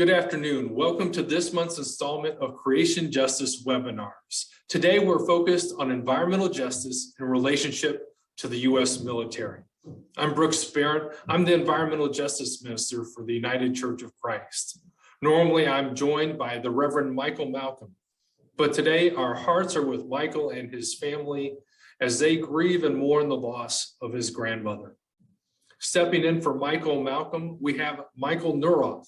Good afternoon. Welcome to this month's installment of Creation Justice webinars. Today, we're focused on environmental justice in relationship to the U.S. military. I'm Brooks Barrett. I'm the Environmental Justice Minister for the United Church of Christ. Normally, I'm joined by the Reverend Michael Malcolm, but today our hearts are with Michael and his family as they grieve and mourn the loss of his grandmother. Stepping in for Michael Malcolm, we have Michael Neuroth.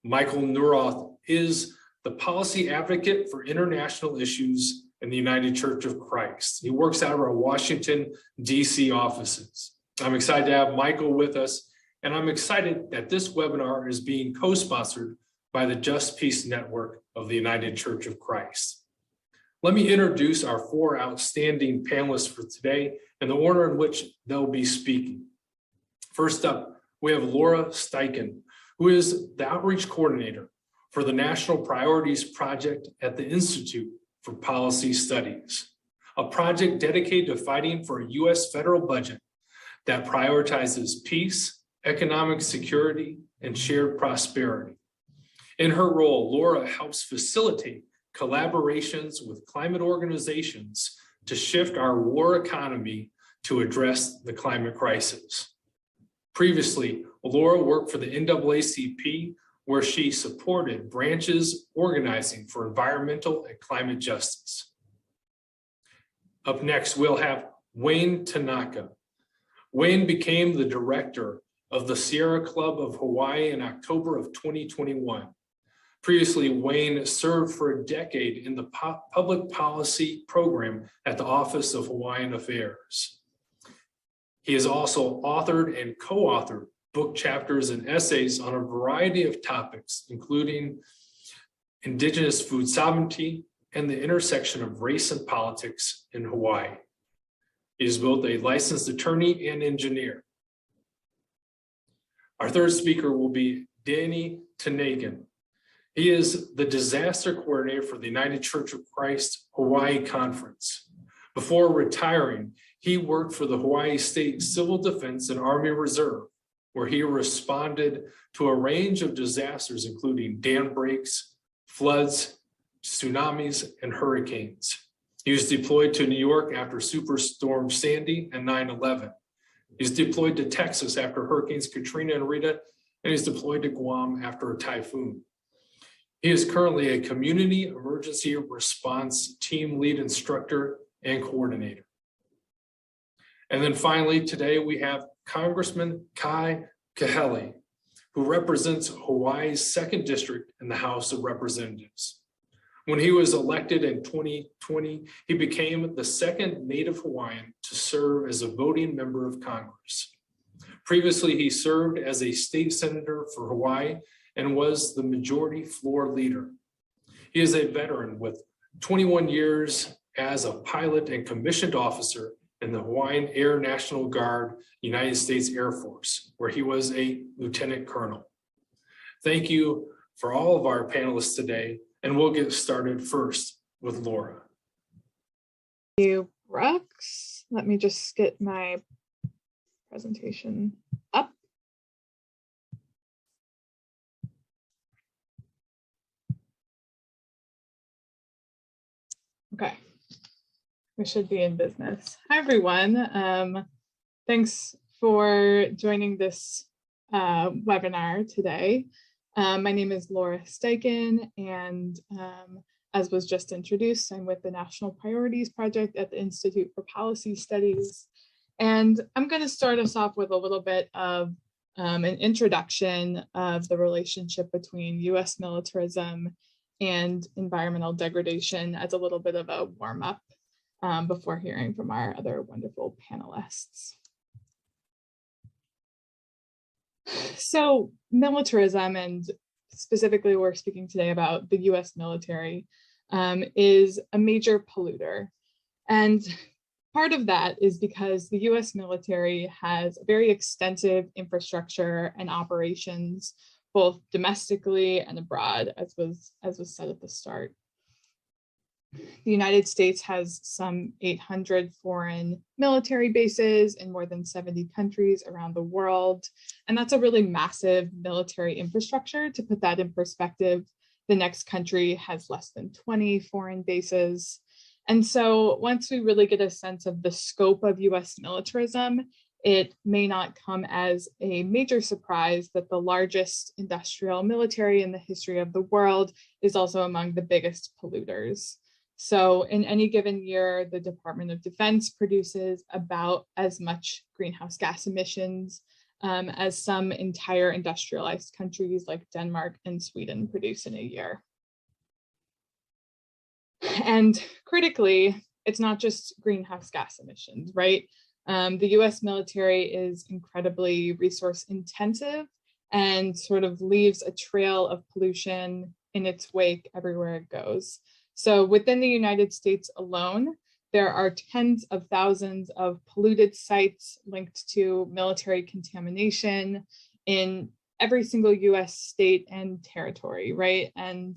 Michael Neuroth is the policy advocate for international issues in the United Church of Christ. He works out of our Washington, D.C. offices. I'm excited to have Michael with us, and I'm excited that this webinar is being co-sponsored by the Just Peace Network of the United Church of Christ. Let me introduce our four outstanding panelists for today in the order in which they'll be speaking. First up, we have Lorah Steichen, who is the outreach coordinator for the National Priorities Project at the Institute for Policy Studies, a project dedicated to fighting for a U.S. federal budget that prioritizes peace, economic security, and shared prosperity. In her role, Lorah helps facilitate collaborations with climate organizations to shift our war economy to address the climate crisis. Previously, Lorah worked for the NAACP, where she supported branches organizing for environmental and climate justice. Up next, we'll have Wayne Tanaka. Wayne became the director of the Sierra Club of Hawaii in October of 2021. Previously, Wayne served for a decade in the public policy program at the Office of Hawaiian Affairs. He has also authored and co-authored book chapters and essays on a variety of topics, including indigenous food sovereignty and the intersection of race and politics in Hawaii. He is both a licensed attorney and engineer. Our third speaker will be Danny Tengan. He is the disaster coordinator for the United Church of Christ Hawaiʻi Conference. Before retiring, he worked for the Hawaii State Civil Defense and Army Reserve, where he responded to a range of disasters, including dam breaks, floods, tsunamis, and hurricanes. He was deployed to New York after Superstorm Sandy and 9/11. He's deployed to Texas after Hurricanes Katrina and Rita, and he's deployed to Guam after a typhoon. He is currently a community emergency response team lead instructor and coordinator. And then finally, today we have Congressman Kaialiʻi Kahele, who represents Hawaii's 2nd District in the House of Representatives. When he was elected in 2020, he became the 2nd Native Hawaiian to serve as a voting member of Congress. Previously, he served as a state senator for Hawaii and was the majority floor leader. He is a veteran with 21 years as a pilot and commissioned officer in the Hawaiian Air National Guard, United States Air Force, where he was a lieutenant colonel. Thank you for all of our panelists today, and we'll get started first with Lorah. Thank you, Brooks. Let me just get my presentation up. Okay. We should be in business. Hi, everyone. Thanks for joining this webinar today. My name is Lorah Steichen, and as was just introduced, I'm with the National Priorities Project at the Institute for Policy Studies. And I'm going to start us off with a little bit of an introduction of the relationship between U.S. militarism and environmental degradation as a little bit of a warm-up before hearing from our other wonderful panelists. So militarism, and specifically we're speaking today about the US military, is a major polluter. And part of that is because the US military has a very extensive infrastructure and operations, both domestically and abroad, as was said at the start. The United States has some 800 foreign military bases in more than 70 countries around the world. And that's a really massive military infrastructure. To put that in perspective, the next country has less than 20 foreign bases. And so once we really get a sense of the scope of US militarism, it may not come as a major surprise that the largest industrial military in the history of the world is also among the biggest polluters. So in any given year, the Department of Defense produces about as much greenhouse gas emissions as some entire industrialized countries like Denmark and Sweden produce in a year. And critically, it's not just greenhouse gas emissions, right? The US military is incredibly resource intensive and sort of leaves a trail of pollution in its wake everywhere it goes. So within the United States alone, there are tens of thousands of polluted sites linked to military contamination in every single US state and territory, right? And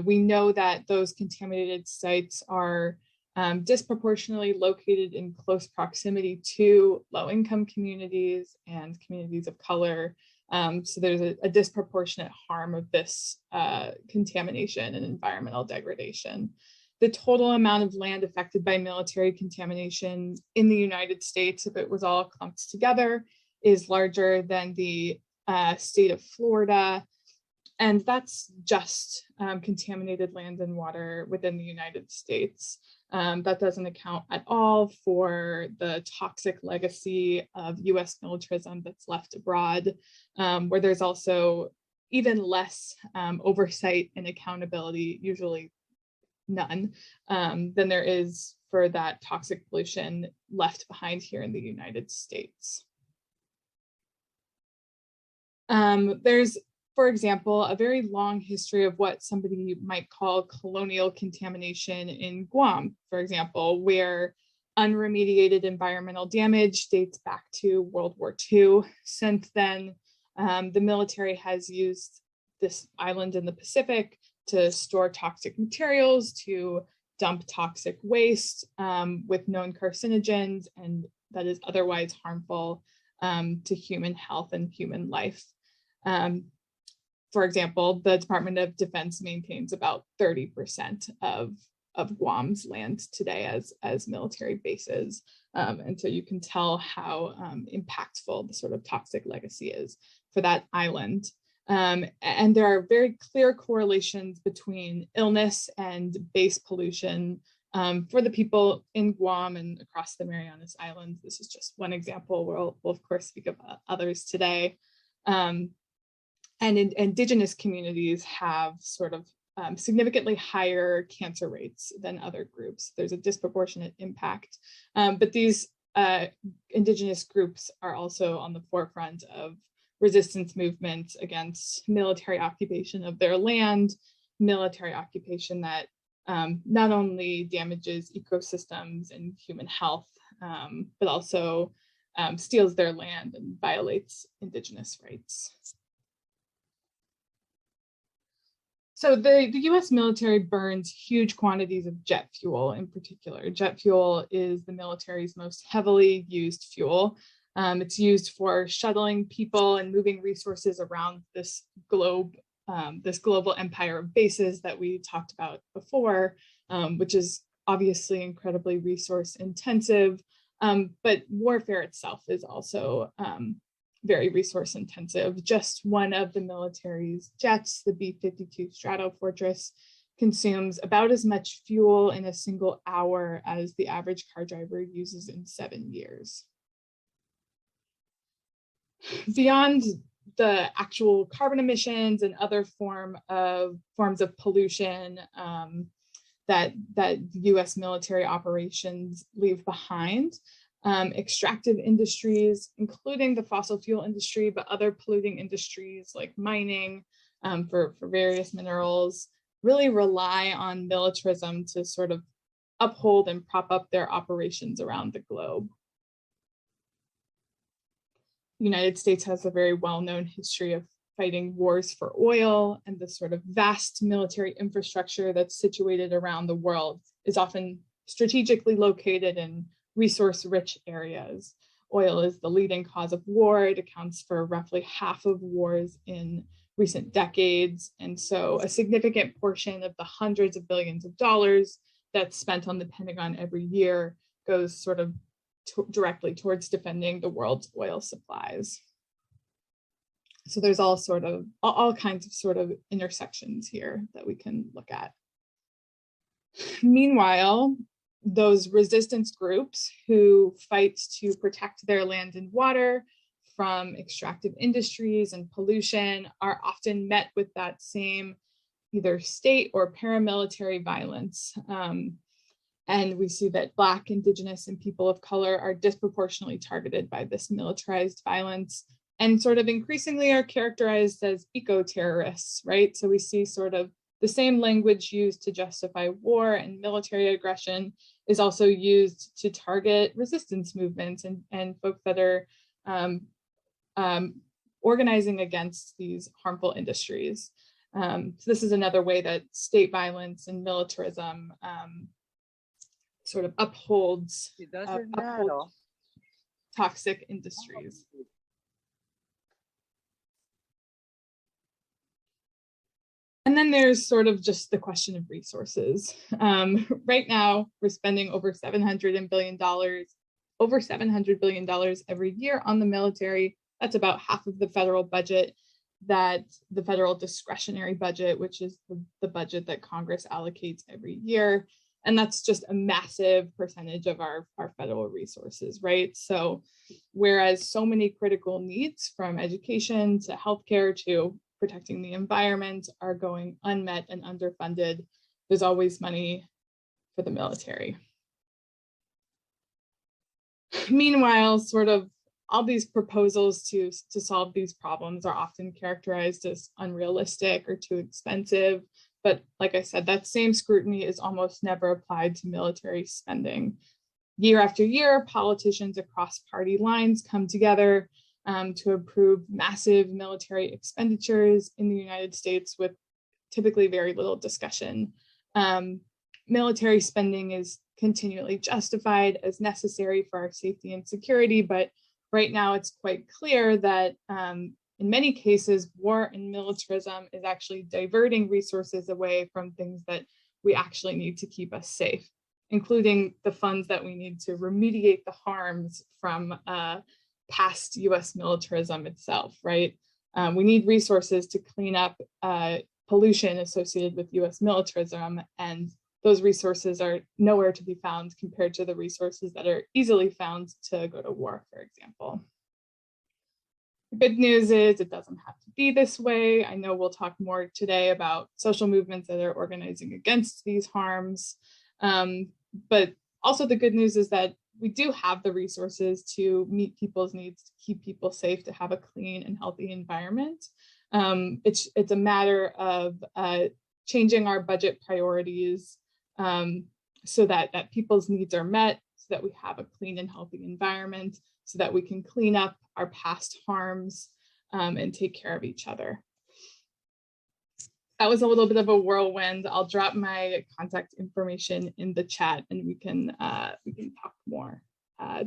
we know that those contaminated sites are disproportionately located in close proximity to low-income communities and communities of color. So there's a disproportionate harm of this contamination and environmental degradation. The total amount of land affected by military contamination in the United States, if it was all clumped together, is larger than the state of Florida. And that's just contaminated land and water within the United States. That doesn't account at all for the toxic legacy of US militarism that's left abroad, where there's also even less oversight and accountability, usually none, than there is for that toxic pollution left behind here in the United States. There's, for example, a very long history of what somebody might call colonial contamination in Guam, for example, where unremediated environmental damage dates back to World War II. Since then, the military has used this island in the Pacific to store toxic materials, to dump toxic waste with known carcinogens, and that is otherwise harmful to human health and human life. For example, the Department of Defense maintains about 30% of Guam's land today as military bases. And so you can tell how impactful the sort of toxic legacy is for that island. And there are very clear correlations between illness and base pollution for the people in Guam and across the Marianas Islands. This is just one example. We'll of course speak of others today. And indigenous communities have sort of significantly higher cancer rates than other groups. There's a disproportionate impact, but these indigenous groups are also on the forefront of resistance movements against military occupation of their land, military occupation that not only damages ecosystems and human health, but also steals their land and violates indigenous rights. So the US military burns huge quantities of jet fuel in particular. Jet fuel is the military's most heavily used fuel. It's used for shuttling people and moving resources around this globe, this global empire of bases that we talked about before, which is obviously incredibly resource intensive, but warfare itself is also very resource intensive. Just one of the military's jets, the B-52 Stratofortress, consumes about as much fuel in a single hour as the average car driver uses in 7 years. Beyond the actual carbon emissions and other forms of pollution that US military operations leave behind, extractive industries, including the fossil fuel industry, but other polluting industries like mining for various minerals, really rely on militarism to sort of uphold and prop up their operations around the globe. The United States has a very well-known history of fighting wars for oil, and the sort of vast military infrastructure that's situated around the world is often strategically located in resource-rich areas. Oil is the leading cause of war. It accounts for roughly half of wars in recent decades. And so a significant portion of the hundreds of billions of dollars that's spent on the Pentagon every year goes sort of directly towards defending the world's oil supplies. So there's all kinds of sort of intersections here that we can look at. Meanwhile, those resistance groups who fight to protect their land and water from extractive industries and pollution are often met with that same either state or paramilitary violence. And we see that Black, Indigenous, and people of color are disproportionately targeted by this militarized violence and sort of increasingly are characterized as eco-terrorists, right? So we see sort of the same language used to justify war and military aggression is also used to target resistance movements and folks that are organizing against these harmful industries. So this is another way that state violence and militarism sort of upholds toxic industries. And then there's sort of just the question of resources. Right now, we're spending over $700 billion every year on the military. That's about half of the federal budget, that the federal discretionary budget, which is the budget that Congress allocates every year. And that's just a massive percentage of our federal resources, right? So whereas so many critical needs from education to healthcare to protecting the environment are going unmet and underfunded, there's always money for the military. Meanwhile, sort of all these proposals to solve these problems are often characterized as unrealistic or too expensive. But like I said, that same scrutiny is almost never applied to military spending. Year after year, politicians across party lines come together to approve massive military expenditures in the United States with typically very little discussion. Military spending is continually justified as necessary for our safety and security, but right now it's quite clear that in many cases, war and militarism is actually diverting resources away from things that we actually need to keep us safe, including the funds that we need to remediate the harms from past US militarism itself, right? We need resources to clean up pollution associated with US militarism, and those resources are nowhere to be found compared to the resources that are easily found to go to war, for example. The good news is it doesn't have to be this way. I know we'll talk more today about social movements that are organizing against these harms. But also the good news is that we do have the resources to meet people's needs, to keep people safe, to have a clean and healthy environment. It's a matter of changing our budget priorities so that people's needs are met, so that we have a clean and healthy environment, so that we can clean up our past harms and take care of each other. That was a little bit of a whirlwind. I'll drop my contact information in the chat and we can talk more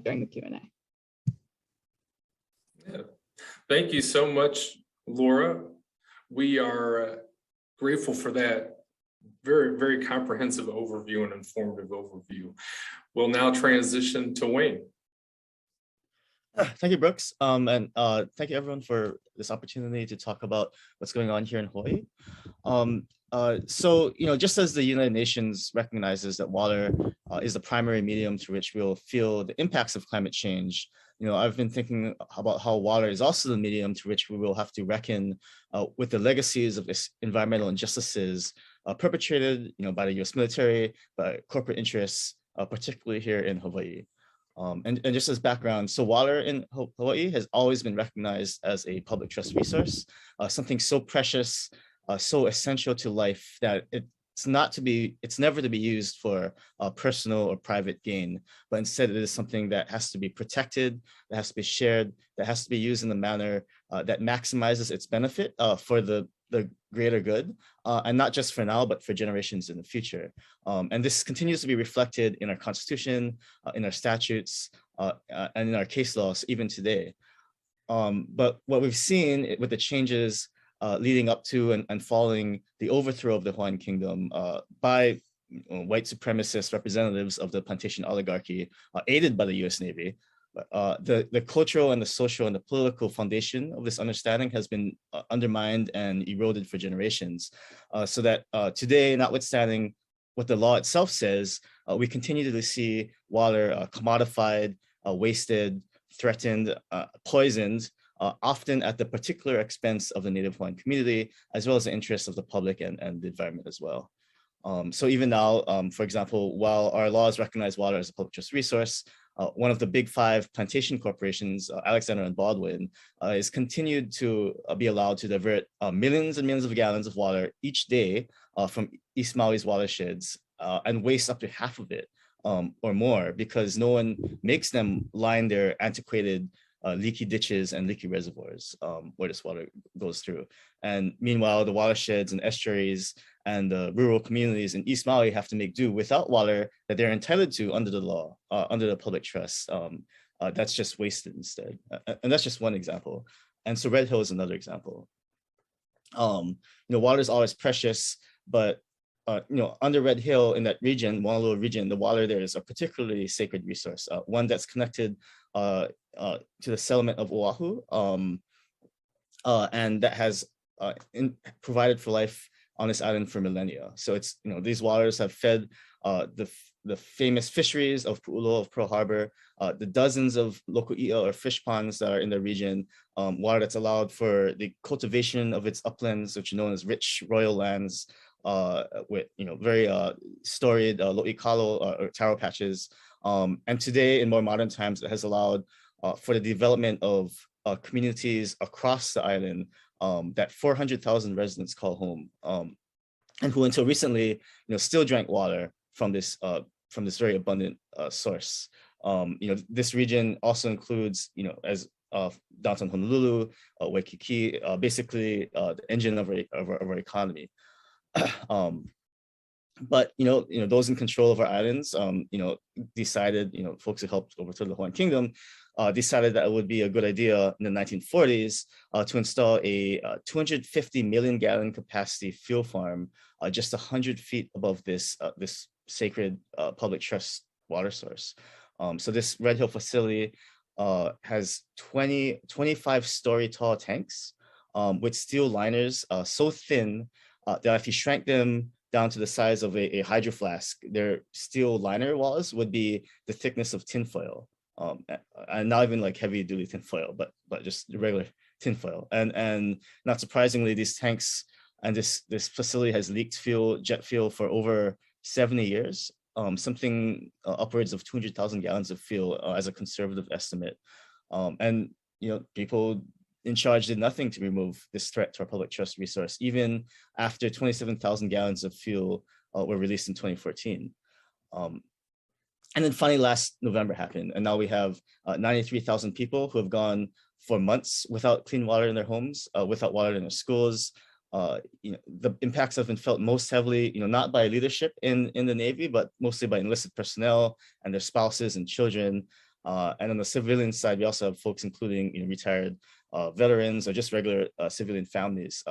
during the Q&A. Yeah. Thank you so much, Lorah. We are grateful for that very, very comprehensive overview and informative overview. We'll now transition to Wayne. Thank you, Brooks. And thank you everyone for this opportunity to talk about what's going on here in Hawaii. So, just as the United Nations recognizes that water is the primary medium through which we'll feel the impacts of climate change, I've been thinking about how water is also the medium through which we will have to reckon with the legacies of environmental injustices perpetrated, by the US military, by corporate interests, particularly here in Hawaii. And just as background, so water in Hawaii has always been recognized as a public trust resource, something so precious, so essential to life that it's it's never to be used for personal or private gain, but instead it is something that has to be protected, that has to be shared, that has to be used in a manner that maximizes its benefit for the greater good, and not just for now, but for generations in the future. And this continues to be reflected in our Constitution, in our statutes, and in our case laws even today. But what we've seen with the changes leading up to and following the overthrow of the Hawaiian Kingdom by white supremacist representatives of the plantation oligarchy, aided by the US Navy, the cultural and the social and the political foundation of this understanding has been undermined and eroded for generations. So that today, notwithstanding what the law itself says, we continue to see water commodified, wasted, threatened, poisoned, often at the particular expense of the Native Hawaiian community, as well as the interests of the public and the environment as well. So even now, for example, while our laws recognize water as a public trust resource, one of the big five plantation corporations, Alexander and Baldwin, is continued to be allowed to divert millions and millions of gallons of water each day from East Maui's watersheds and waste up to half of it or more, because no one makes them line their antiquated leaky ditches and leaky reservoirs where this water goes through. And meanwhile, the watersheds and estuaries and the rural communities in East Maui have to make do without water that they're entitled to under the law, under the public trust. That's just wasted instead. And that's just one example. And so Red Hill is another example. Water is always precious, but under Red Hill in that region, Honolulu region, the water there is a particularly sacred resource, one that's connected to the settlement of Oahu, and that has provided for life on this island for millennia. So it's, these waters have fed the famous fisheries of Pu'ulo of Pearl Harbor, the dozens of local i'a or fish ponds that are in the region, water that's allowed for the cultivation of its uplands, which are known as rich royal lands, with very storied lo'ikalo or taro patches. And today, in more modern times, it has allowed for the development of communities across the island that 400,000 residents call home, and who until recently, still drank water from this very abundant source. This region also includes, as downtown Honolulu, Waikiki, basically the engine of our economy. But those in control of our islands, decided, folks who helped overthrow the Hawaiian Kingdom, decided that it would be a good idea in the 1940s to install a 250 million gallon capacity fuel farm just 100 feet above this sacred public trust water source. So this Red Hill facility has 25-story tall tanks with steel liners so thin that if you shrank them down to the size of a hydro flask, their steel liner walls would be the thickness of tinfoil, and not even like heavy duty tinfoil, but just regular tinfoil. And not surprisingly, these tanks and this facility has leaked jet fuel for over 70 years, something upwards of 200,000 gallons of fuel as a conservative estimate. And people in charge did nothing to remove this threat to our public trust resource, even after 27,000 gallons of fuel were released in 2014. And then finally, last November happened, and now we have 93,000 people who have gone for months without clean water in their homes, without water in their schools. The impacts have been felt most heavily, not by leadership in the Navy, but mostly by enlisted personnel and their spouses and children. And on the civilian side, we also have folks including retired veterans or just regular civilian families,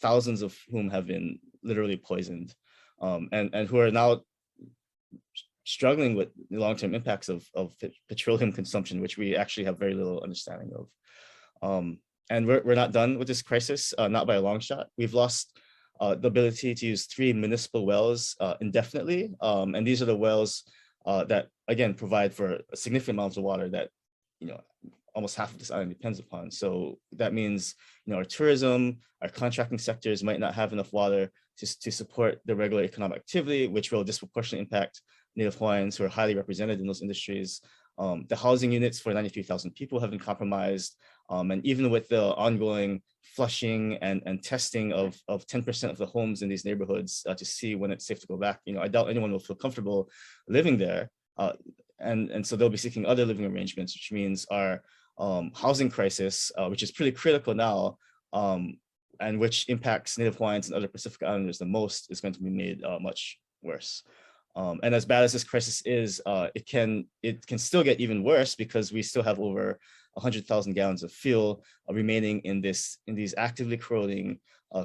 thousands of whom have been literally poisoned, and who are now struggling with the long-term impacts of petroleum consumption, which we actually have very little understanding of. And we're not done with this crisis, not by a long shot. We've lost the ability to use 3 municipal wells indefinitely, and these are the wells that, again, provide for a significant amount of water that almost half of this island depends upon. So that means our tourism, our contracting sectors might not have enough water to support the regular economic activity, which will disproportionately impact Native Hawaiians who are highly represented in those industries. The housing units for 93,000 people have been compromised. And even with the ongoing flushing and testing of 10% of the homes in these neighborhoods to see when it's safe to go back, I doubt anyone will feel comfortable living there. And so they'll be seeking other living arrangements, which means our housing crisis, which is pretty critical now, and which impacts Native Hawaiians and other Pacific Islanders the most, is going to be made much worse. And as bad as this crisis is, it can still get even worse, because we still have over 100,000 gallons of fuel remaining in these actively corroding,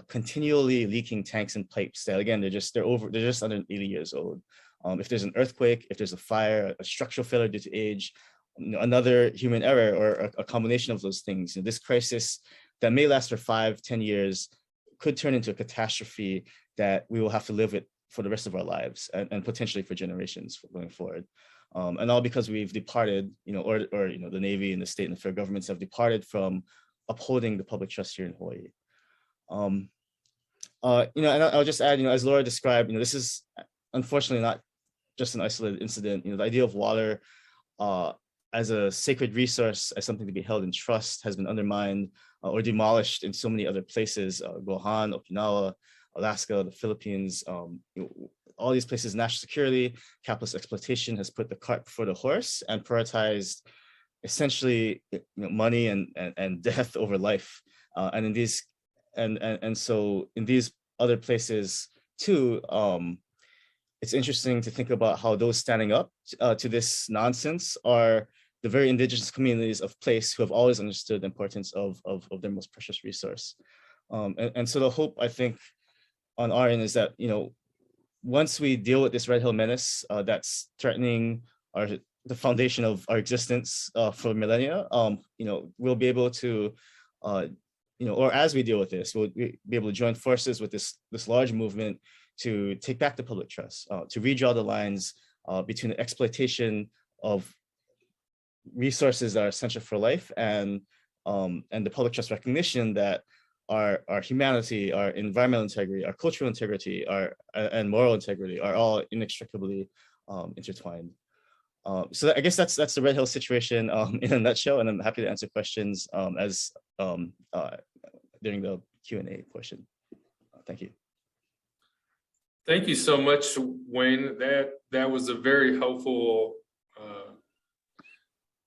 continually leaking tanks and pipes that, again, they're just under 80 years old. If there's an earthquake, if there's a fire, a structural failure due to age, another human error, or a combination of those things, this crisis that may last for 5-10 years could turn into a catastrophe that we will have to live with for the rest of our lives, and potentially for generations going forward. And all because we've departed, or the Navy and the state and the federal governments have departed from upholding the public trust here in Hawaii. And I'll just add, as Lorah described, this is unfortunately not just an isolated incident. The idea of water as a sacred resource, as something to be held in trust, has been undermined or demolished in so many other places: Guam, Okinawa, Alaska, the Philippines. All these places, national security, capitalist exploitation has put the cart before the horse and prioritized essentially money and death over life. So in these other places too, it's interesting to think about how those standing up to this nonsense are the very indigenous communities of place who have always understood the importance of their most precious resource. And so the hope, I think, on our end is that, once we deal with this Red Hill menace that's threatening the foundation of our existence for millennia, we'll be able to, or as we deal with this, we'll be able to join forces with this large movement to take back the public trust, to redraw the lines between the exploitation of resources that are essential for life and the public trust recognition that our humanity, our environmental integrity, our cultural integrity, and moral integrity are all inextricably intertwined. So I guess that's the Red Hill situation in a nutshell, and I'm happy to answer questions during the Q&A portion. Thank you. Thank you so much, Wayne. That was a very helpful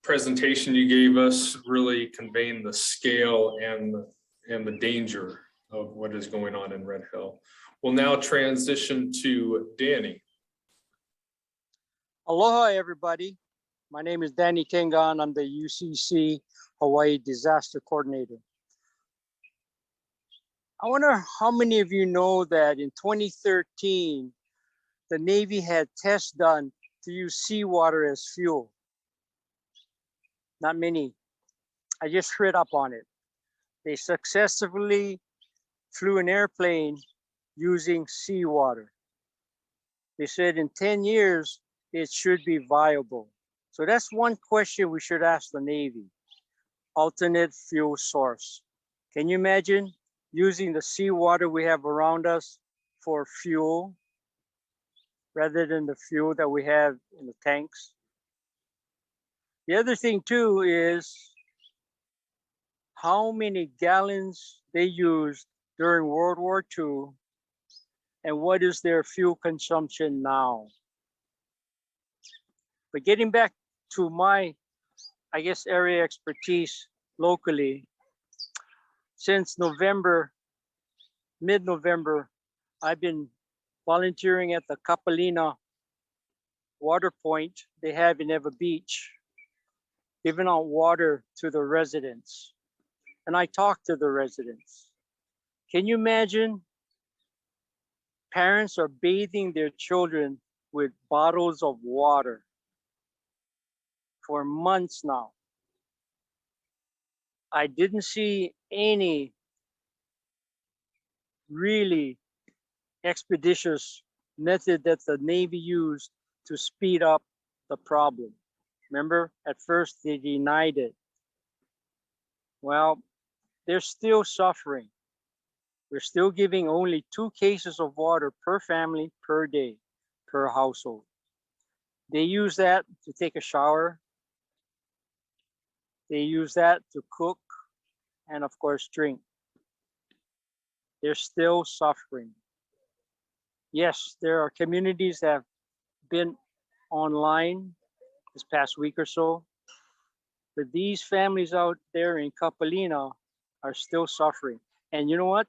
presentation you gave us, really conveying the scale and the danger of what is going on in Red Hill. We'll now transition to Danny. Aloha, everybody. My name is Danny Tengan. I'm the UCC Hawaii Disaster Coordinator. I wonder how many of you know that in 2013, the Navy had tests done to use seawater as fuel. Not many. I just read up on it. They successfully flew an airplane using seawater. They said in 10 years, it should be viable. So that's one question we should ask the Navy. Alternate fuel source. Can you imagine using the seawater we have around us for fuel rather than the fuel that we have in the tanks? The other thing too is how many gallons they used during World War II and what is their fuel consumption now. But getting back to my, area expertise locally, since mid-November, I've been volunteering at the Kapalina water point they have in Ewa Beach, giving out water to the residents. And I talk to the residents. Can you imagine? Parents are bathing their children with bottles of water for months now. I didn't see any really expeditious method that the Navy used to speed up the problem. Remember, at first they denied it. Well, they're still suffering. We're still giving only 2 cases of water per family per day, per household. They use that to take a shower. They use that to cook and of course drink. They're still suffering. Yes, there are communities that have been online this past week or so, but these families out there in Kapalina are still suffering. And you know what?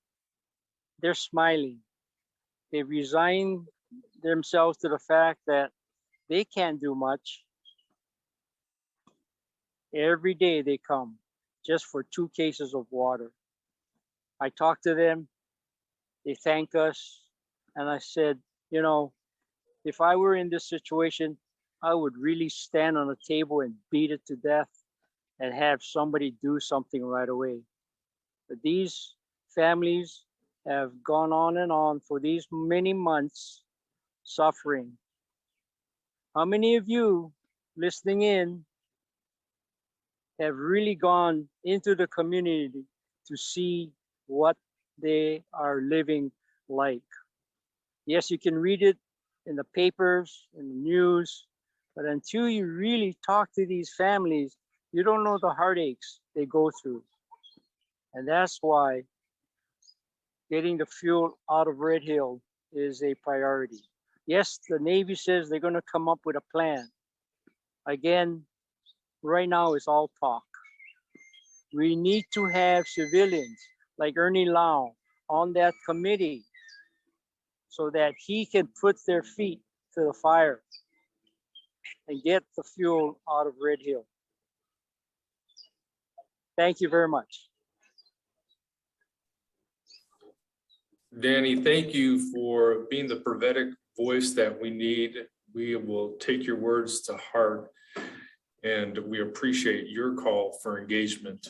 They're smiling. They resigned themselves to the fact that they can't do much. Every day they come just for 2 cases of water. I talked to them, they thank us, and I said, you know, if I were in this situation, I would really stand on a table and beat it to death and have somebody do something right away. But these families have gone on and on for these many months suffering. How many of you listening in have really gone into the community to see what they are living like? Yes, you can read it in the papers, in the news, but until you really talk to these families, you don't know the heartaches they go through. And that's why getting the fuel out of Red Hill is a priority. Yes, the Navy says they're going to come up with a plan. Again, right now it's all talk. We need to have civilians like Ernie Lau on that committee so that he can put their feet to the fire and get the fuel out of Red Hill. Thank you very much. Danny, thank you for being the prophetic voice that we need. We will take your words to heart, and we appreciate your call for engagement.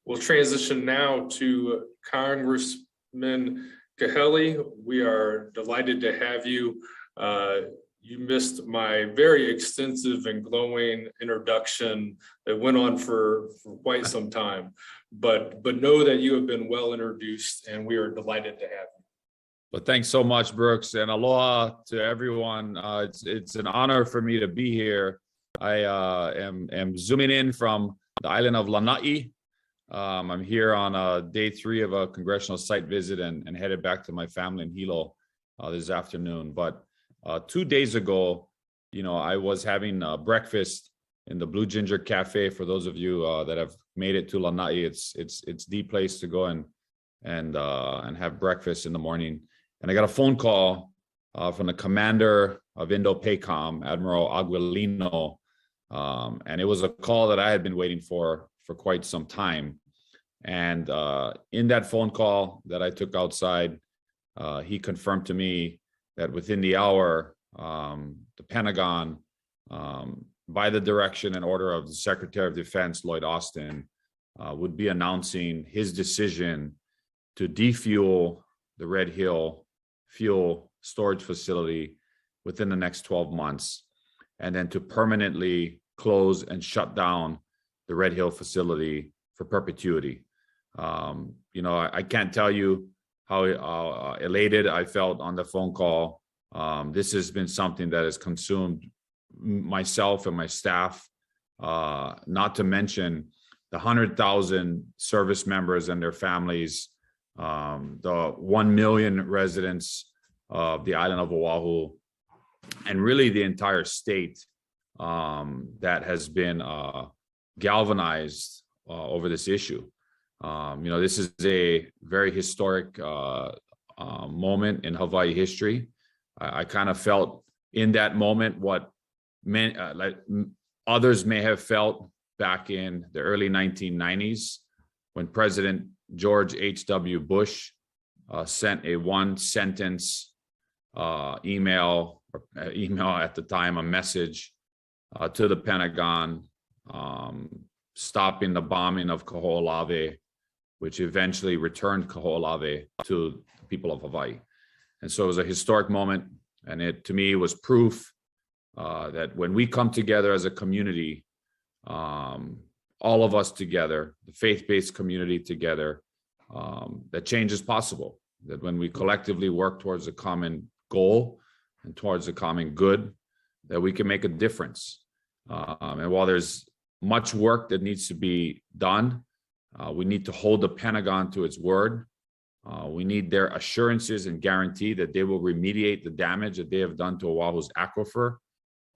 We'll transition now to Congressman Kahele. We are delighted to have you. You missed my very extensive and glowing introduction that went on for quite some time, but know that you have been well introduced, and we are delighted to have you. Well, thanks so much, Brooks, and aloha to everyone. It's an honor for me to be here. I am zooming in from the island of Lanai. I'm here on day 3 of a congressional site visit and headed back to my family in Hilo this afternoon. But 2 days ago, I was having breakfast in the Blue Ginger Cafe. For those of you that have made it to Lanai, it's the place to go and have breakfast in the morning. And I got a phone call from the commander of Indo-PACOM, Admiral Aguilino, and it was a call that I had been waiting for quite some time. And in that phone call that I took outside, he confirmed to me that within the hour, the Pentagon, by the direction and order of the Secretary of Defense, Lloyd Austin, would be announcing his decision to defuel the Red Hill fuel storage facility within the next 12 months, and then to permanently close and shut down the Red Hill facility for perpetuity. I can't tell you how elated I felt on the phone call. This has been something that has consumed myself and my staff, not to mention the 100,000 service members and their families, the 1 million residents of the island of Oahu, and really the entire state that has been galvanized over this issue. This is a very historic moment in Hawaii history. I kind of felt in that moment what others may have felt back in the early 1990s when President George H.W. Bush sent a one-sentence email at the time, a message to the Pentagon, stopping the bombing of Kaho'olawe, which eventually returned Kaho'olawe to the people of Hawaii. And so it was a historic moment, and it, to me, was proof that when we come together as a community, all of us together, the faith-based community together, that change is possible. That when we collectively work towards a common goal and towards a common good, that we can make a difference. And while there's much work that needs to be done, We need to hold the Pentagon to its word. We need their assurances and guarantee that they will remediate the damage that they have done to Oahu's aquifer,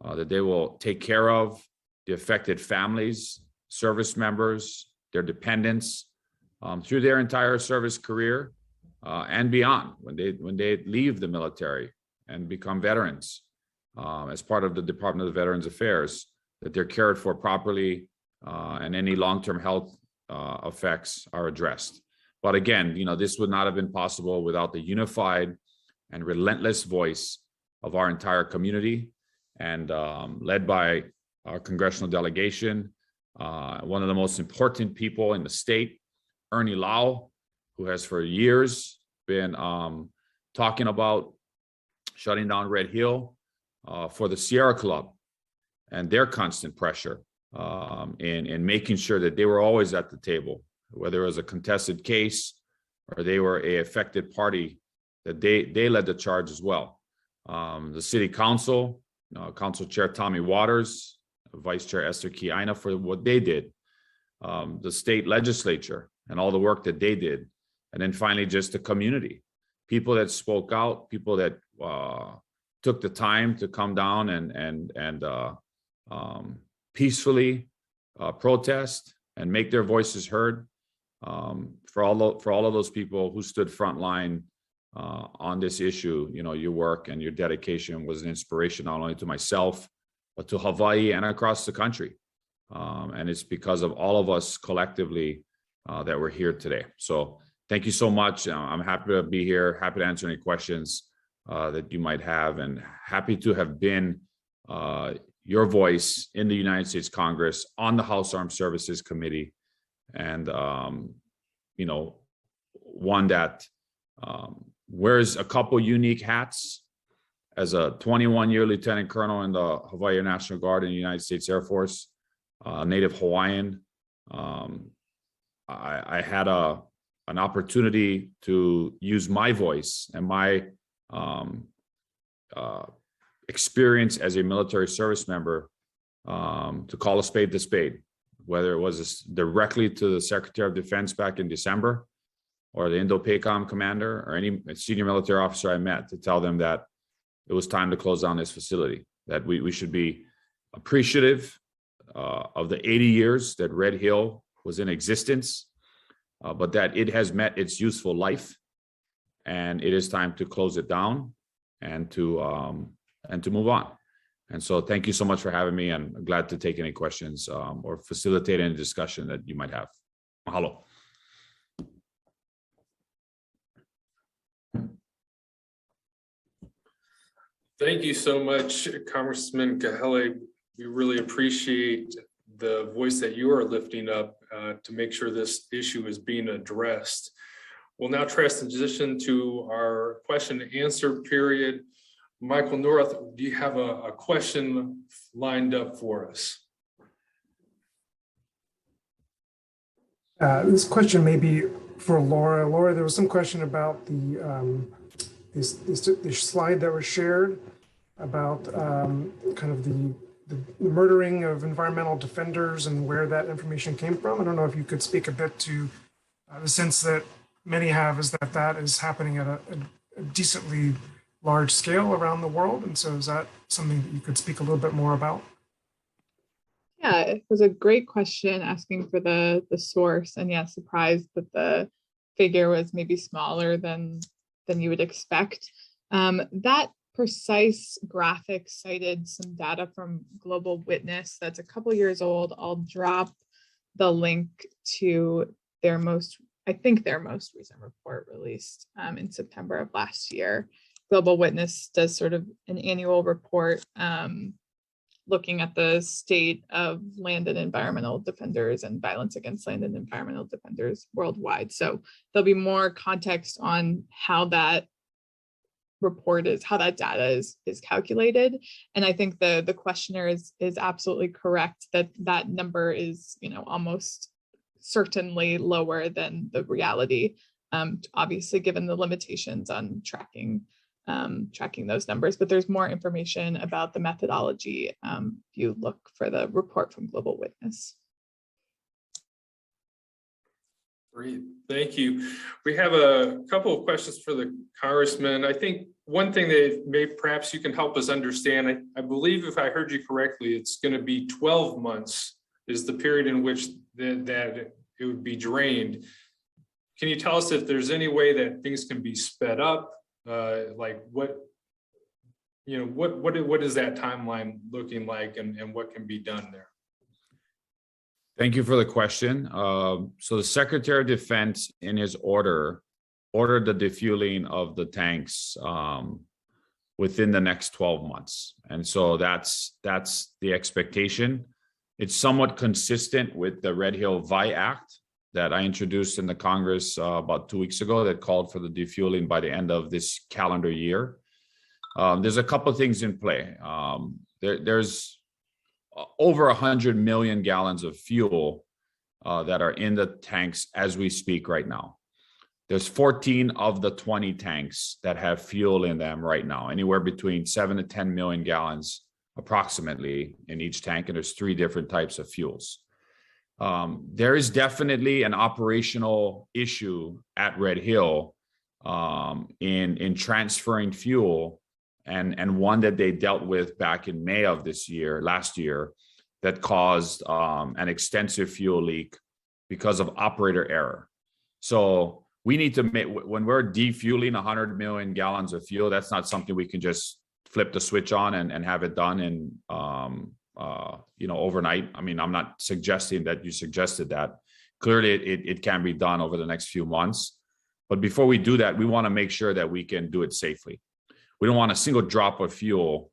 that they will take care of the affected families, service members, their dependents through their entire service career and beyond when they leave the military and become veterans as part of the Department of Veterans Affairs, that they're cared for properly and any long-term health effects are addressed. But again, this would not have been possible without the unified and relentless voice of our entire community, and led by our congressional delegation, one of the most important people in the state, Ernie Lau, who has for years been talking about shutting down Red Hill for the Sierra Club and their constant pressure in making sure that they were always at the table, whether it was a contested case or they were a affected party, that they led the charge as well. The city council, Council Chair Tommy Waters, Vice Chair Esther Kiaina for what they did, the state legislature and all the work that they did, and then finally just the community, people that spoke out, people that took the time to come down and peacefully protest and make their voices heard. For all of those people who stood frontline on this issue, your work and your dedication was an inspiration not only to myself, but to Hawaii and across the country. And it's because of all of us collectively that we're here today. So thank you so much. I'm happy to be here, happy to answer any questions that you might have, and happy to have been your voice in the United States Congress on the House Armed Services Committee. And, one that wears a couple unique hats as a 21-year lieutenant colonel in the Hawaii National Guard in the United States Air Force, native Hawaiian. I had an opportunity to use my voice and my experience as a military service member to call a spade, whether it was directly to the Secretary of Defense back in December, or the Indo-PACOM commander, or any senior military officer I met, to tell them that it was time to close down this facility, that we should be appreciative of the 80 years that Red Hill was in existence, but that it has met its useful life, and it is time to close it down and to move on. And so thank you so much for having me, and I'm glad to take any questions or facilitate any discussion that you might have. Mahalo. Thank you so much, Congressman Kahele. We really appreciate the voice that you are lifting up to make sure this issue is being addressed. We'll now transition to our question and answer period. Michael North, do you have a question lined up for us? This question may be for Lorah. Lorah, there was some question about this slide that was shared about kind of the murdering of environmental defenders and where that information came from. I don't know if you could speak a bit to the sense that many have, is that is happening at a decently large scale around the world. And so is that something that you could speak a little bit more about? Yeah, it was a great question asking for the source, and yeah, surprised that the figure was maybe smaller than you would expect. That precise graphic cited some data from Global Witness that's a couple years old. I'll drop the link to their most recent report released in September of last year. Global Witness does sort of an annual report looking at the state of land and environmental defenders and violence against land and environmental defenders worldwide. So there'll be more context on how that data is calculated. And I think the questioner is absolutely correct that number is, almost certainly lower than the reality, obviously given the limitations on tracking those numbers, but there's more information about the methodology if you look for the report from Global Witness. Great, thank you. We have a couple of questions for the Congressman. I think one thing that perhaps you can help us understand, I believe if I heard you correctly, it's going to be 12 months is the period in which that it would be drained. Can you tell us if there's any way that things can be sped up? Like what is that timeline looking like, and what can be done there? Thank you for the question. So the Secretary of Defense in his ordered the defueling of the tanks within the next 12 months. And so that's the expectation. It's somewhat consistent with the Red Hill VI Act that I introduced in the Congress about 2 weeks ago that called for the defueling by the end of this calendar year. There's a couple of things in play. There's over 100 million gallons of fuel that are in the tanks as we speak right now. There's 14 of the 20 tanks that have fuel in them right now, anywhere between 7 to 10 million gallons approximately in each tank, and there's 3 different types of fuels. There is definitely an operational issue at Red Hill in transferring fuel, and one that they dealt with back in May of last year, that caused an extensive fuel leak because of operator error. So we need to make, when we're defueling 100 million gallons of fuel, that's not something we can just flip the switch on and have it done in overnight. I mean, I'm not suggesting that you suggested that. Clearly it can be done over the next few months. But before we do that, we want to make sure that we can do it safely. We don't want a single drop of fuel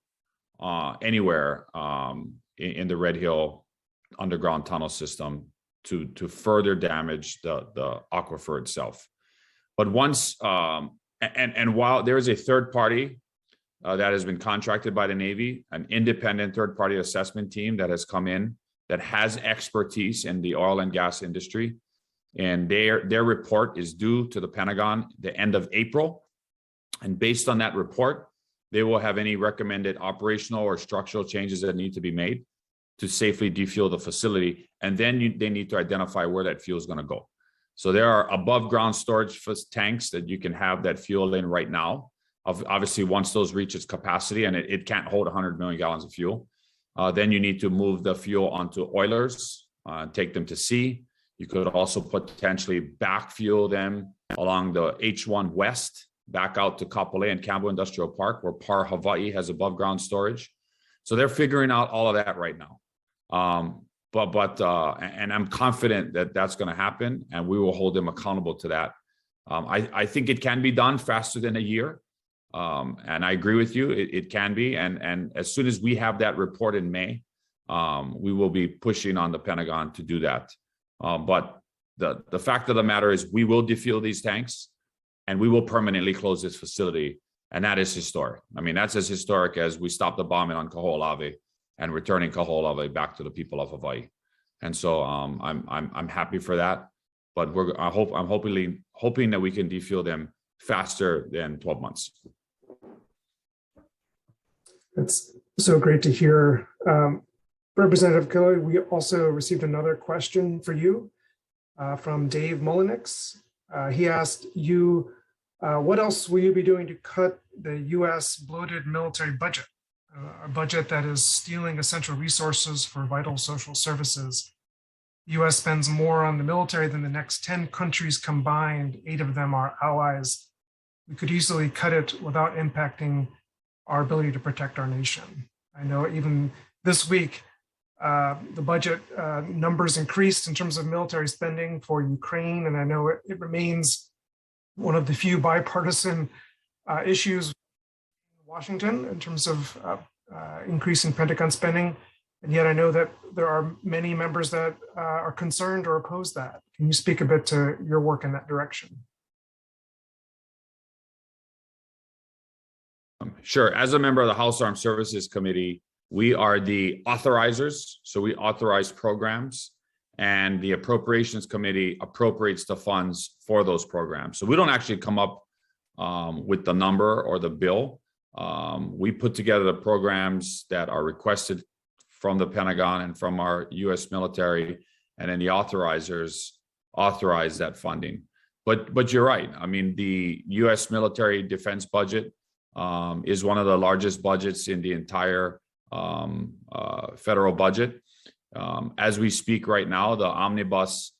anywhere in the Red Hill underground tunnel system to further damage the aquifer itself. But once, and while there is a third party that has been contracted by the Navy, an independent third party assessment team that has come in that has expertise in the oil and gas industry, and their report is due to the Pentagon the end of April. And based on that report, they will have any recommended operational or structural changes that need to be made to safely defuel the facility. And then they need to identify where that fuel is going to go. So there are above ground storage tanks that you can have that fuel in right now. Obviously, once those reach its capacity, and it can't hold 100 million gallons of fuel, then you need to move the fuel onto oilers, take them to sea. You could also potentially back fuel them along the H1 West, back out to Kapolei and Campbell Industrial Park, where Par Hawaii has above ground storage. So they're figuring out all of that right now. And I'm confident that that's going to happen, and we will hold them accountable to that. I think it can be done faster than a year. And I agree with you, it can be. And as soon as we have that report in May, we will be pushing on the Pentagon to do that. But the fact of the matter is we will defuel these tanks, and we will permanently close this facility. And that is historic. I mean, that's as historic as we stopped the bombing on Kaho'olawe and returning Kaho'olawe back to the people of Hawaii. And so I'm happy for that. But I'm hoping that we can defuel them faster than 12 months. It's so great to hear. Representative Kahele, we also received another question for you from Dave Mullenix. He asked you, what else will you be doing to cut the U.S. bloated military budget, a budget that is stealing essential resources for vital social services? The U.S. spends more on the military than the next 10 countries combined. 8 of them are allies. We could easily cut it without impacting our ability to protect our nation. I know even this week, the budget numbers increased in terms of military spending for Ukraine, and I know it remains one of the few bipartisan issues in Washington in terms of increasing Pentagon spending. And yet I know that there are many members that are concerned or oppose that. Can you speak a bit to your work in that direction? Sure. As a member of the House Armed Services Committee, we are the authorizers. So we authorize programs, and the Appropriations Committee appropriates the funds for those programs. So we don't actually come up with the number or the bill. We put together the programs that are requested from the Pentagon and from our U.S. military, and then the authorizers authorize that funding. But you're right. I mean, the U.S. military defense budget is one of the largest budgets in the entire federal budget. As we speak right now, the omnibus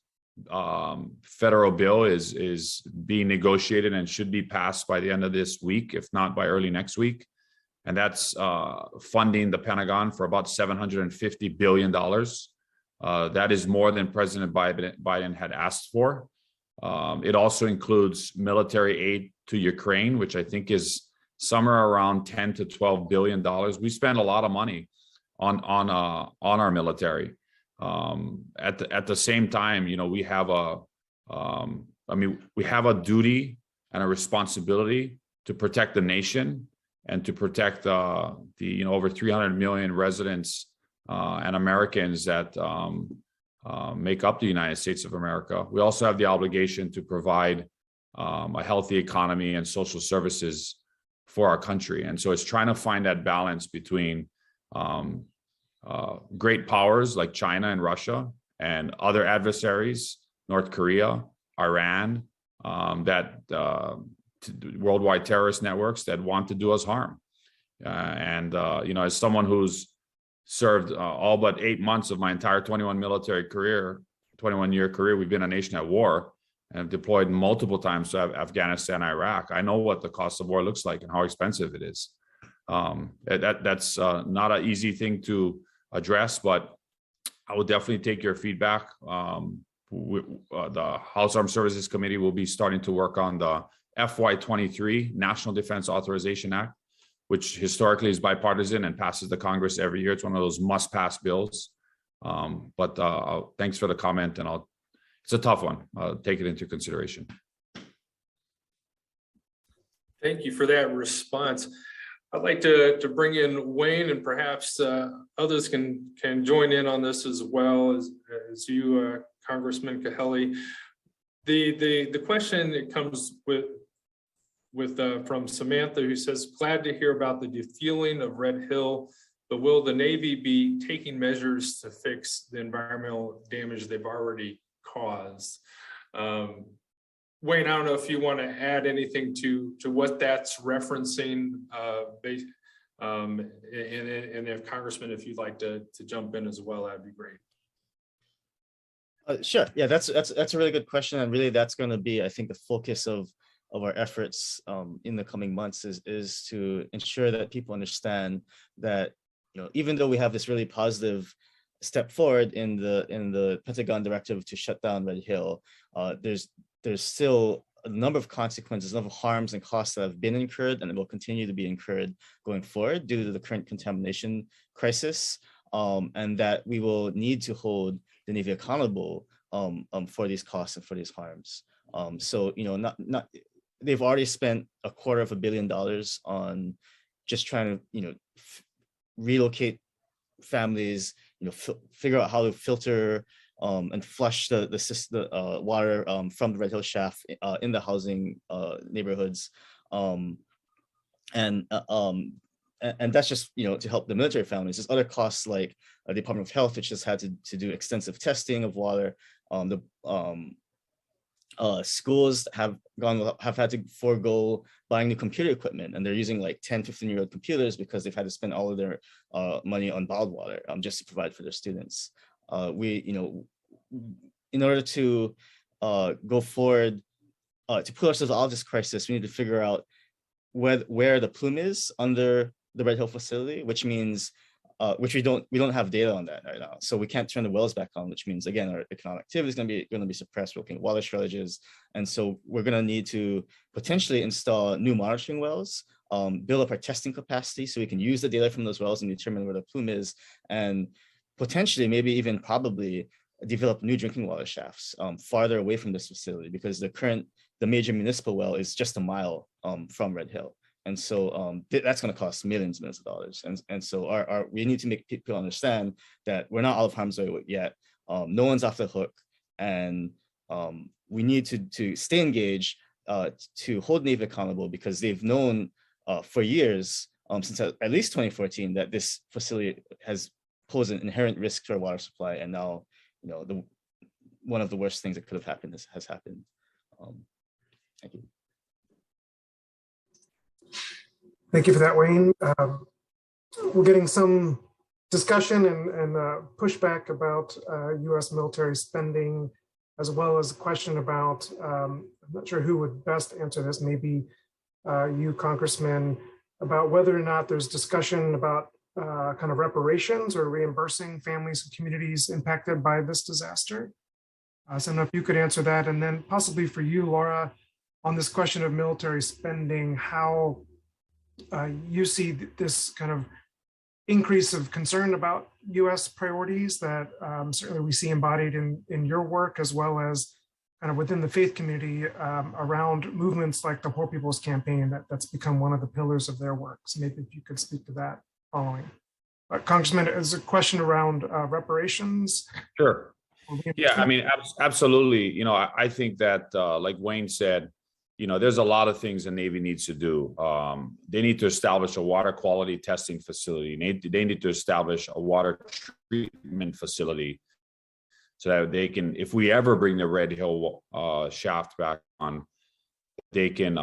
federal bill is being negotiated and should be passed by the end of this week, if not by early next week. And that's funding the Pentagon for about $750 billion. That is more than President Biden had asked for. It also includes military aid to Ukraine, which I think is somewhere around 10 to $12 billion. We spend a lot of money on our military. At the same time, you know, we have a duty and a responsibility to protect the nation and to protect the over 300 million residents and Americans that make up the United States of America. We also have the obligation to provide a healthy economy and social services for our country. And so it's trying to find that balance between great powers like China and Russia and other adversaries, North Korea, Iran, worldwide terrorist networks that want to do us harm. As someone who's served all but 8 months of my entire 21-year career, we've been a nation at war and have deployed multiple times to Afghanistan, Iraq. I know what the cost of war looks like and how expensive it is. That's not an easy thing to address, but I will definitely take your feedback. The House Armed Services Committee will be starting to work on the FY23 National Defense Authorization Act, which historically is bipartisan and passes the Congress every year. It's one of those must-pass bills. Thanks for the comment, and it's a tough one. I'll take it into consideration. Thank you for that response. I'd like to bring in Wayne, and perhaps others can join in on this as well as you, Congressman Kahele. The question that comes from Samantha, who says, glad to hear about the defueling of Red Hill, but will the Navy be taking measures to fix the environmental damage they've already caused? Wayne, I don't know if you want to add anything to what that's referencing, and if Congressman, if you'd like to jump in as well, that'd be great. Sure. Yeah, that's a really good question, and really that's going to be, I think, the focus of our efforts in the coming months is to ensure that people understand that, you know, even though we have this really positive step forward in the Pentagon directive to shut down Red Hill, there's still a number of consequences, a number of harms and costs that have been incurred and will continue to be incurred going forward due to the current contamination crisis, and that we will need to hold the Navy accountable for these costs and for these harms. So, you know, they've already spent $250 million on just trying to, you know, relocate families, you know, figure out how to filter and flush the water from the Red Hill shaft in the housing neighborhoods, and that's just, you know, to help the military families. There's other costs like the Department of Health, which has had to do extensive testing of water. Schools have had to forego buying new computer equipment, and they're using like 10-15-year-old computers because they've had to spend all of their money on bottled water just to provide for their students. In order to go forward, to pull ourselves out of this crisis, we need to figure out where the plume is under the Red Hill facility, which means which we don't have data on that right now. So we can't turn the wells back on, which means, again, our economic activity is going to be suppressed. We're looking at water shortages. And so we're going to need to potentially install new monitoring wells, build up our testing capacity so we can use the data from those wells and determine where the plume is, and potentially, maybe even probably develop new drinking water shafts farther away from this facility, because the major municipal well is just a mile from Red Hill. And so that's going to cost millions of dollars. And so we need to make people understand that we're not out of harm's way yet. No one's off the hook. And we need to stay engaged to hold Navy accountable, because they've known for years, since at least 2014, that this facility has posed an inherent risk to our water supply. And now, you know, one of the worst things that could have happened has happened. Thank you. Thank you for that, Wayne. We're getting some discussion and pushback about U.S. military spending, as well as a question about, I'm not sure who would best answer this, maybe you, Congressman, about whether or not there's discussion about kind of reparations or reimbursing families and communities impacted by this disaster. So I don't know if you could answer that. And then possibly for you, Lorah, on this question of military spending, how you see this kind of increase of concern about U.S. priorities that certainly we see embodied in your work, as well as kind of within the faith community around movements like the Poor People's Campaign that's become one of the pillars of their work. So maybe if you could speak to that following. Congressman, is a question around reparations? Sure. Yeah, I mean, absolutely. You know, I think that like Wayne said, you know, there's a lot of things the Navy needs to do. They need to establish a water quality testing facility. They need to establish a water treatment facility so that they can, if we ever bring the Red Hill shaft back on, they can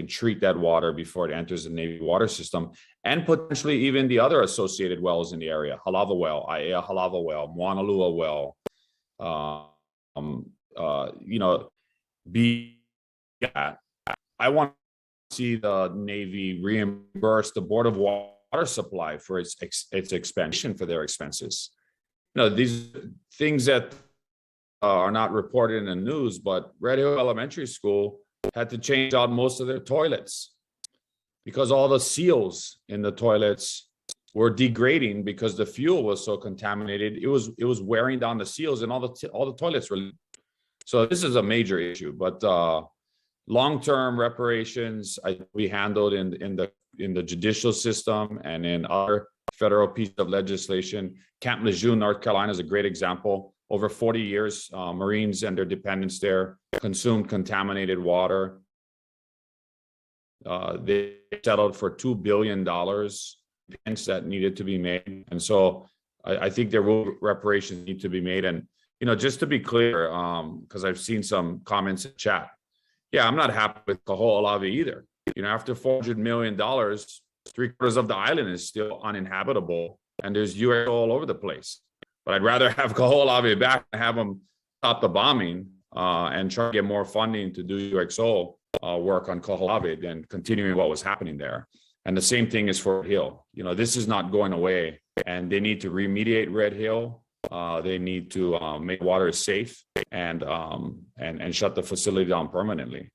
treat that water before it enters the Navy water system, and potentially even the other associated wells in the area: Halava Well, Aiea Halava Well, Moanalua Well. You know, I want to see the Navy reimburse the Board of Water Supply for its expansion for their expenses. You know, these things that are not reported in the news, but Red Hill Elementary School had to change out most of their toilets because all the seals in the toilets were degrading because the fuel was so contaminated. It was wearing down the seals, and all the toilets were. So this is a major issue, but long-term reparations we handled in the judicial system and in other federal pieces of legislation. Camp Lejeune, North Carolina, is a great example. Over 40 years, Marines and their dependents there consumed contaminated water. They settled for $2 billion that needed to be made, and so I think there will reparations need to be made. And you know, just to be clear, because I've seen some comments in chat. Yeah, I'm not happy with Kaho'olawe either. You know, after $400 million, 3/4 of the island is still uninhabitable, and there's UFO all over the place. But I'd rather have Kaho'olawe back and have them stop the bombing and try to get more funding to do UXO work on Kaho'olawe than continuing what was happening there. And the same thing is for Red Hill. You know, this is not going away, and they need to remediate Red Hill. They need to make water safe and shut the facility down permanently.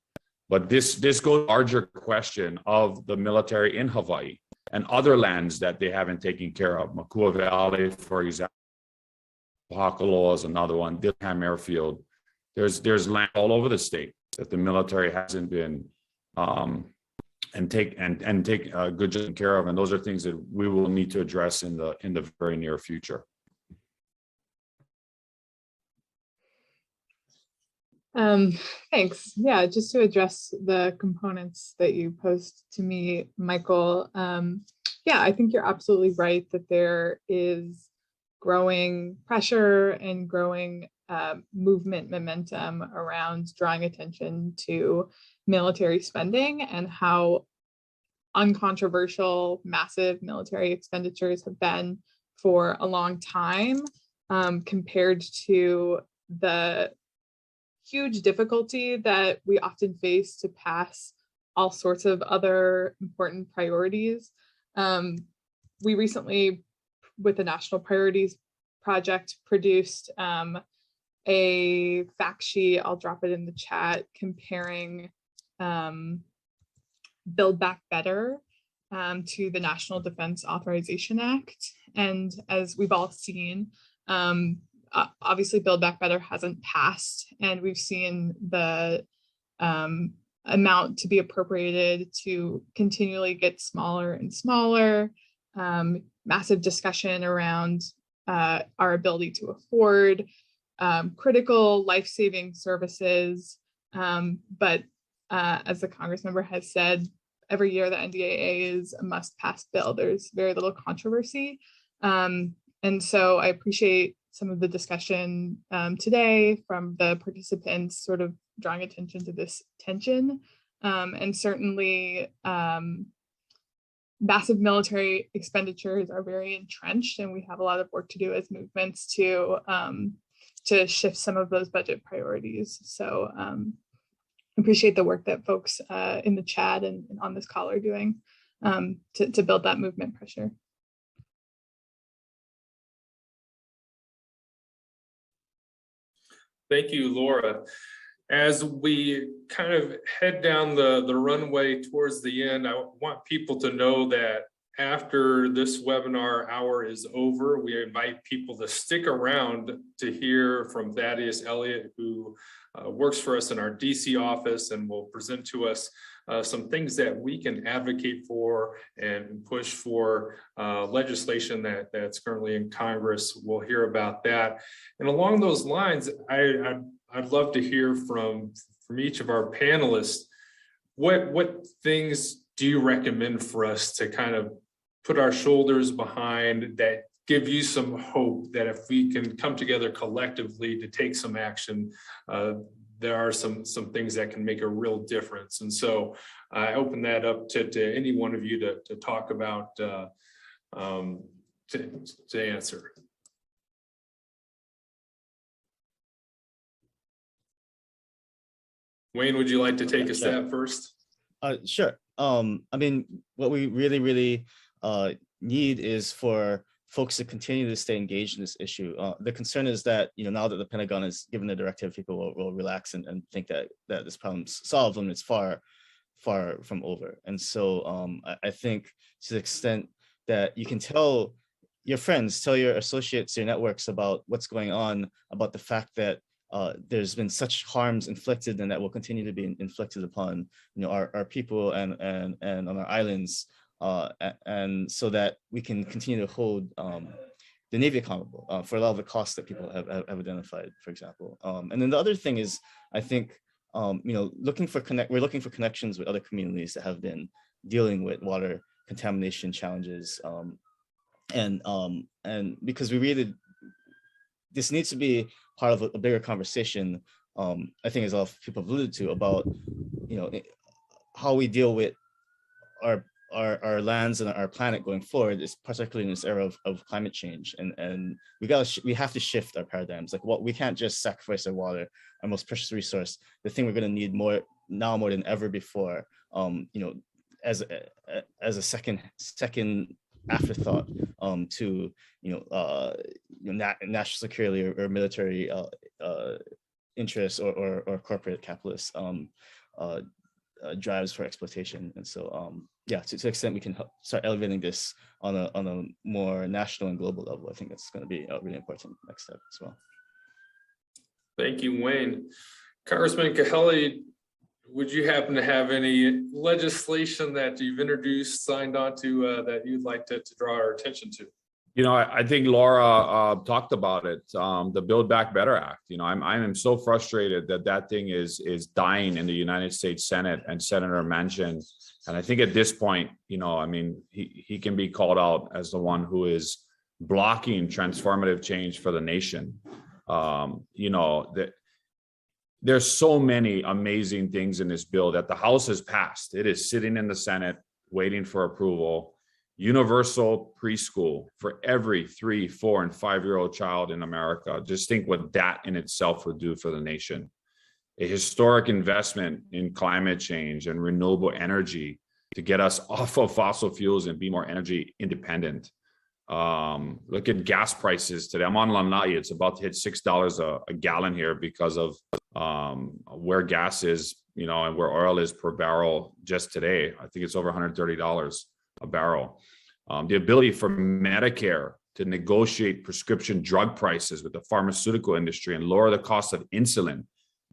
But this goes larger question of the military in Hawaii and other lands that they haven't taken care of. Makua Valley, for example, Pakaloa is another one. Dillingham Airfield. There's land all over the state that the military hasn't been take good care of, and those are things that we will need to address in the very near future. Thanks. Yeah, just to address the components that you posed to me, Michael. Yeah, I think you're absolutely right that there is growing pressure and growing movement momentum around drawing attention to military spending and how uncontroversial massive military expenditures have been for a long time, compared to the huge difficulty that we often face to pass all sorts of other important priorities. We recently, with the National Priorities Project, produced a fact sheet, I'll drop it in the chat, comparing Build Back Better to the National Defense Authorization Act. And as we've all seen, obviously Build Back Better hasn't passed, and we've seen the amount to be appropriated to continually get smaller and smaller. Massive discussion around our ability to afford critical life-saving services. But as the Congress member has said, every year the NDAA is a must-pass bill. There's very little controversy. And so I appreciate some of the discussion today from the participants sort of drawing attention to this tension. And certainly massive military expenditures are very entrenched, and we have a lot of work to do as movements to shift some of those budget priorities. So appreciate the work that folks in the chat and on this call are doing to build that movement pressure. Thank you, Lorah. As we kind of head down the runway towards the end, I want people to know that after this webinar hour is over, we invite people to stick around to hear from Thaddeus Elliott, who works for us in our DC office and will present to us some things that we can advocate for and push for legislation that's currently in Congress. We'll hear about that. And along those lines, I'd love to hear from each of our panelists. What things do you recommend for us to kind of put our shoulders behind that give you some hope that if we can come together collectively to take some action, there are some things that can make a real difference? And so I open that up to any one of you to talk about, to answer. Wayne, would you like to take a stab first? Sure. I mean, what we really need is for folks to continue to stay engaged in this issue. The concern is that, now that the Pentagon has given the directive, people will relax and think that this problem's solved when it's far from over. And so I think to the extent that you can tell your friends, tell your associates, your networks about what's going on, about the fact that there's been such harms inflicted and that will continue to be inflicted upon our people and on our islands, and so that we can continue to hold the Navy accountable for a lot of the costs that people have identified, for example. And then the other thing is, I think we're looking for connections with other communities that have been dealing with water contamination challenges, and because this needs to be part of a bigger conversation. I think, as a lot of people have alluded to, about how we deal with our lands and our planet going forward, is particularly in this era of climate change, and we have to shift our paradigms. Like, we can't just sacrifice our water, our most precious resource, the thing we're going to need more than ever before, as a second afterthought to national security or military interests or corporate capitalist drives for exploitation. And so to the extent we can start elevating this on a more national and global level, I think that's going to be a really important next step as well. Thank you, Wayne. Congressman Kahele, would you happen to have any legislation that you've introduced, signed onto, that you'd like to draw our attention to? I think Lorah talked about it, the Build Back Better Act. I am so frustrated that thing is dying in the United States Senate and Senator Manchin. And I think at this point, he can be called out as the one who is blocking transformative change for the nation. There's so many amazing things in this bill that the House has passed. It is sitting in the Senate waiting for approval. Universal preschool for every 3, 4, and 5-year-old child in America. Just think what that in itself would do for the nation. A historic investment in climate change and renewable energy to get us off of fossil fuels and be more energy independent. Look at gas prices today. I'm on Lanai. It's about to hit $6 a gallon here because of where gas is, and where oil is per barrel just today. I think it's over $130 a barrel. The ability for Medicare to negotiate prescription drug prices with the pharmaceutical industry and lower the cost of insulin.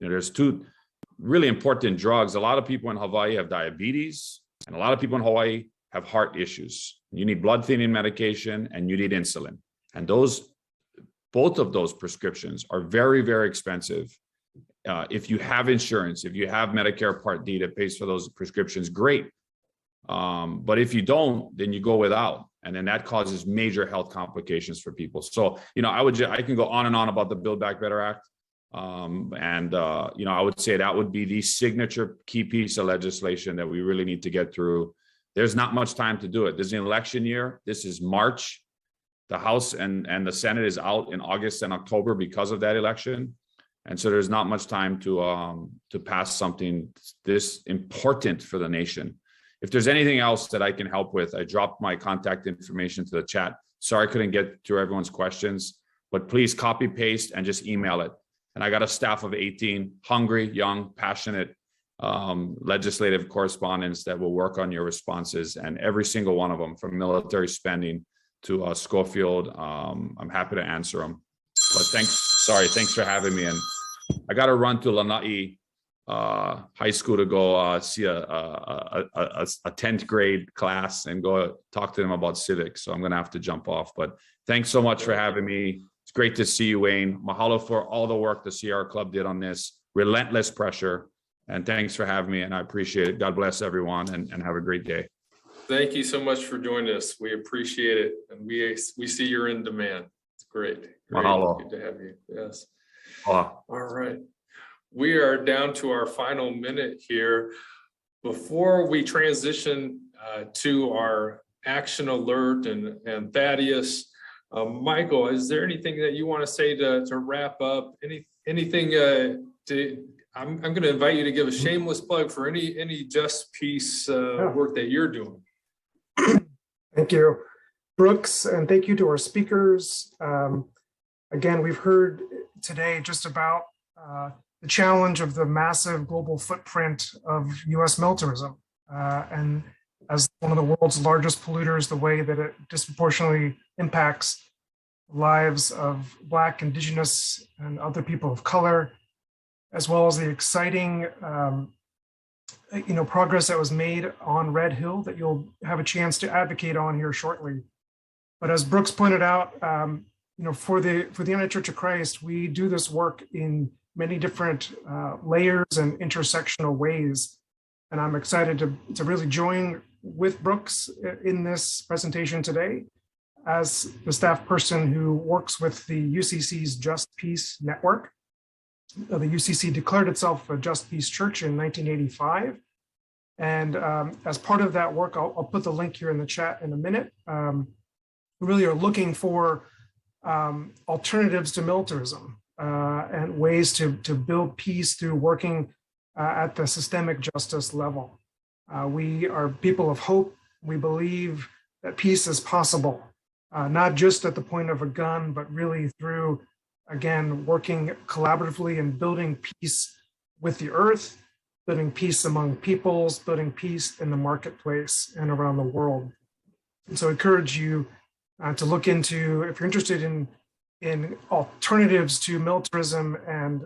There's two really important drugs. A lot of people in Hawaii have diabetes, and a lot of people in Hawaii have heart issues. You need blood thinning medication and you need insulin. And both of those prescriptions are very, very expensive. If you have insurance, if you have Medicare Part D that pays for those prescriptions, great. But if you don't, then you go without. And then that causes major health complications for people. So, I can go on and on about the Build Back Better Act. I would say that would be the signature key piece of legislation that we really need to get through. There's not much time to do it. This is an election year. This is March. The House and the Senate is out in August and October because of that election. And so there's not much time to pass something this important for the nation. If there's anything else that I can help with, I dropped my contact information to the chat. Sorry I couldn't get through everyone's questions, but please copy, paste, and just email it. And I got a staff of 18 hungry, young, passionate legislative correspondents that will work on your responses, and every single one of them, from military spending to Schofield, I'm happy to answer them. But thanks for having me. And I got to run to Lanai High School to go see a 10th grade class and go talk to them about civics. So I'm going to have to jump off. But thanks so much for having me. It's great to see you, Wayne. Mahalo for all the work the Sierra Club did on this. Relentless pressure. And thanks for having me. And I appreciate it. God bless everyone, and have a great day. Thank you so much for joining us. We appreciate it. And we see you're in demand. It's great. Mahalo. Good to have you. Yes. Mahalo. All right. We are down to our final minute here. Before we transition to our action alert and Thaddeus, Michael, is there anything that you want to say to wrap up? Anything I'm going to invite you to give a shameless plug for any Just Peace work that you're doing. Thank you, Brooks, and thank you to our speakers. Again, we've heard today just about the challenge of the massive global footprint of U.S. militarism, and as one of the world's largest polluters, the way that it disproportionately impacts lives of Black, Indigenous, and other people of color, as well as the exciting progress that was made on Red Hill that you'll have a chance to advocate on here shortly. But as Brooks pointed out, for the United Church of Christ, we do this work in many different layers and intersectional ways. And I'm excited to really join with Brooks in this presentation today as the staff person who works with the UCC's Just Peace Network. The UCC declared itself a Just Peace Church in 1985. And as part of that work, I'll put the link here in the chat in a minute. We really are looking for alternatives to militarism and ways to build peace through working at the systemic justice level. We are people of hope. We believe that peace is possible, not just at the point of a gun, but really through, again, working collaboratively and building peace with the earth, building peace among peoples, building peace in the marketplace and around the world. And so I encourage you to look into, if you're interested in alternatives to militarism and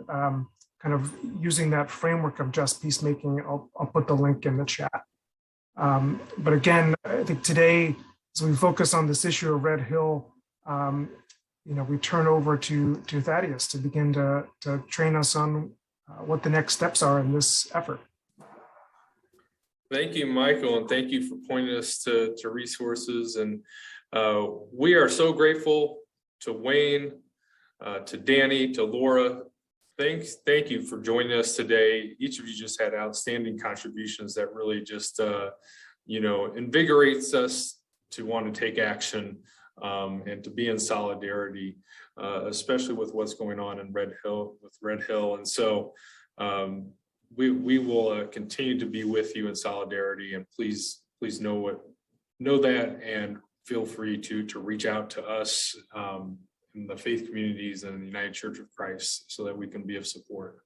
kind of using that framework of just peacemaking, I'll put the link in the chat. But again, I think today, as we focus on this issue of Red Hill, we turn over to Thaddeus to begin to train us on what the next steps are in this effort. Thank you, Michael, and thank you for pointing us to resources. And we are so grateful to Wayne, to Danny, to Lorah. Thank you for joining us today. Each of you just had outstanding contributions that really just invigorates us to want to take action and to be in solidarity, especially with what's going on in Red Hill. And so we will continue to be with you in solidarity, and please know that, and feel free to reach out to us in the faith communities and the United Church of Christ so that we can be of support.